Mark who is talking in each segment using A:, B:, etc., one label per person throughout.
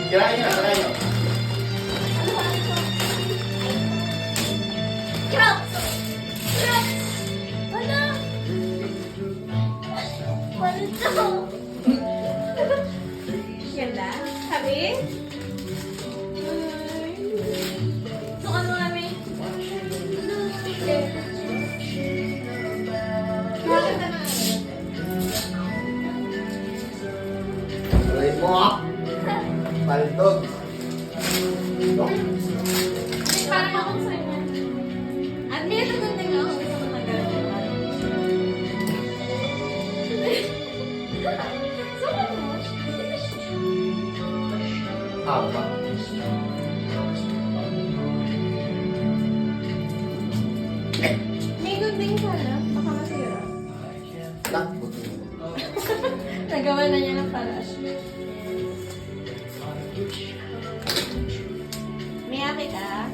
A: Kirain nyo, kirain nyo.
B: Crocs! Crocs! Wala! Wala to! Ganda? Sabi? Sukan mo kami. Nakakita na
A: Tuloy mo ah. Paltog. No?
B: parang akong sa'yo. At may ito ganda nga ako. Gusto ko na gano'n. Sukan mo.
A: Haba.
B: May gunding pala. Baka masira.
A: Takbo.
B: Nagawa na niya ng paras. May ate ka?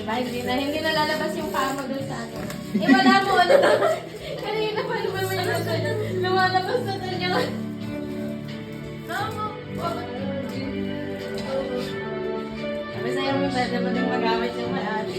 B: Diba? Hindi na lalabas yung paa mo dun sa ano. Eh wala mo. Ano? Kanina pa naman may lumalabas na dun yung... Tama. Sabi sa'yo mo pwede mo din magamit yung may ate.